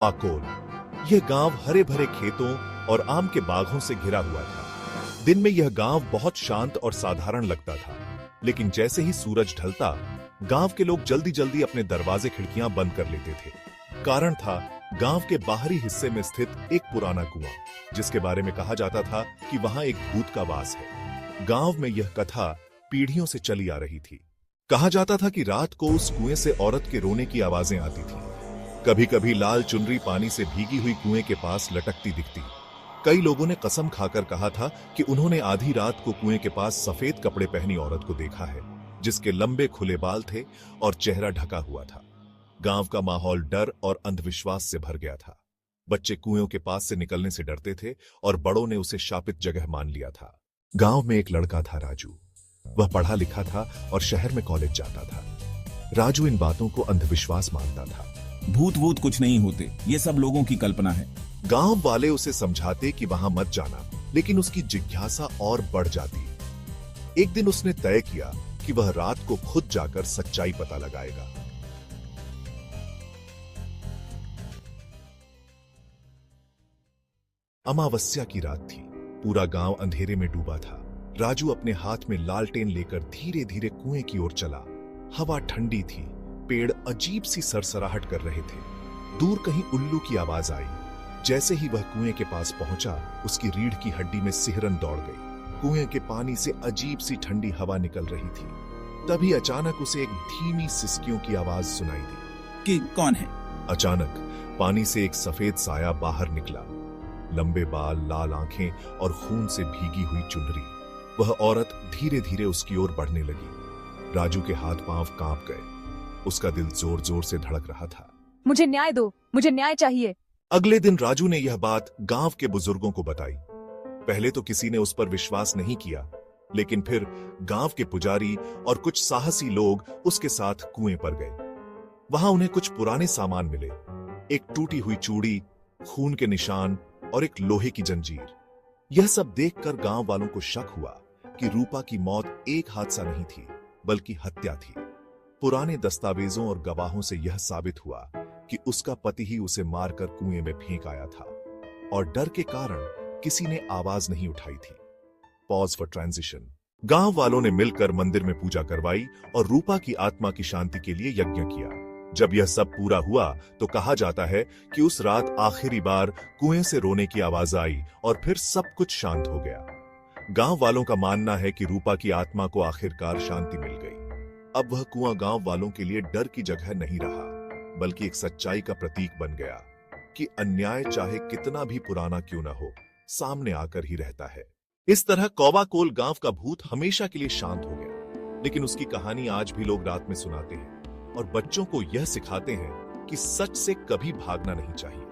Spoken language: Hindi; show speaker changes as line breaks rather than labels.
आकोल। यह गांव हरे भरे खेतों और आम के बागों से घिरा हुआ था। दिन में यह गांव बहुत शांत और साधारण लगता था, लेकिन जैसे ही सूरज ढलता, गांव के लोग जल्दी जल्दी अपने दरवाजे खिड़कियां बंद कर लेते थे। कारण था गांव के बाहरी हिस्से में स्थित एक पुराना कुआं, जिसके बारे में कहा जाता था कि वहां एक भूत का वास है। गांव में यह कथा पीढ़ियों से चली आ रही थी। कहा जाता था कि रात को उस कुएं से औरत के रोने की आवाजें आती थीं। कभी कभी लाल चुनरी पानी से भीगी हुई कुएं के पास लटकती दिखती। कई लोगों ने कसम खाकर कहा था कि उन्होंने आधी रात को कुएं के पास सफेद कपड़े पहनी औरत को देखा है, जिसके लंबे खुले बाल थे और चेहरा ढका हुआ था। गांव का माहौल डर और अंधविश्वास से भर गया था। बच्चे कुएं के पास से निकलने से डरते थे और बड़ों ने उसे शापित जगह मान लिया था। गांव में एक लड़का था, राजू। वह पढ़ा लिखा था और शहर में कॉलेज जाता था। राजू इन बातों को अंधविश्वास मानता था।
भूत वूत कुछ नहीं होते, ये सब लोगों की कल्पना है।
गांव वाले उसे समझाते कि वहां मत जाना, लेकिन उसकी जिज्ञासा और बढ़ जाती। एक दिन उसने तय किया कि वह रात को खुद जाकर सच्चाई पता लगाएगा। अमावस्या की रात थी। पूरा गांव अंधेरे में डूबा था। राजू अपने हाथ में लालटेन लेकर धीरे धीरे कुएं की ओर चला। हवा ठंडी थी, पेड़ अजीब सी सरसराहट कर रहे थे। दूर कहीं उल्लू की आवाज आई। जैसे ही वह कुएं के पास पहुंचा, उसकी रीढ़ की हड्डी में सिहरन दौड़ गई। कुएं के पानी से अजीब सी ठंडी हवा निकल रही थी। तभी अचानक उसे एक धीमी सिसकियों की आवाज सुनाई दी।
कि कौन है?
अचानक पानी से एक सफेद साया बाहर निकला। लंबे बाल, लाल आंखें और खून से भीगी हुई चुनरी। वह औरत धीरे धीरे उसकी ओर बढ़ने लगी। राजू के हाथ पांव कांप गए। उसका दिल जोर जोर से धड़क रहा था।
मुझे न्याय दो, मुझे न्याय चाहिए।
अगले दिन राजू ने यह बात गांव के बुजुर्गों को बताई। पहले तो किसी ने उस पर विश्वास नहीं किया, लेकिन फिर गांव के पुजारी और कुछ साहसी लोग उसके साथ कुएं पर गए। वहां उन्हें कुछ पुराने सामान मिले। एक टूटी हुई चूड़ी, खून के निशान और एक लोहे की जंजीर। यह सब देखकर गांव वालों को शक हुआ कि रूपा की मौत एक हादसा नहीं थी, बल्कि हत्या थी। पुराने दस्तावेजों और गवाहों से यह साबित हुआ कि उसका पति ही उसे मारकर कुएं में फेंक आया था, और डर के कारण किसी ने आवाज नहीं उठाई थी। Pause for transition. गांव वालों ने मिलकर मंदिर में पूजा करवाई और रूपा की आत्मा की शांति के लिए यज्ञ किया। जब यह सब पूरा हुआ तो कहा जाता है कि उस रात आखिरी बार कुएं से रोने की आवाज आई और फिर सब कुछ शांत हो गया। गांव वालों का मानना है कि रूपा की आत्मा को आखिरकार शांति मिल गई। अब वह कुआं गांव वालों के लिए डर की जगह नहीं रहा, बल्कि एक सच्चाई का प्रतीक बन गया कि अन्याय चाहे कितना भी पुराना क्यों न हो, सामने आकर ही रहता है। इस तरह कौवाकोल गांव का भूत हमेशा के लिए शांत हो गया, लेकिन उसकी कहानी आज भी लोग रात में सुनाते हैं और बच्चों को यह सिखाते हैं कि सच से कभी भागना नहीं चाहिए।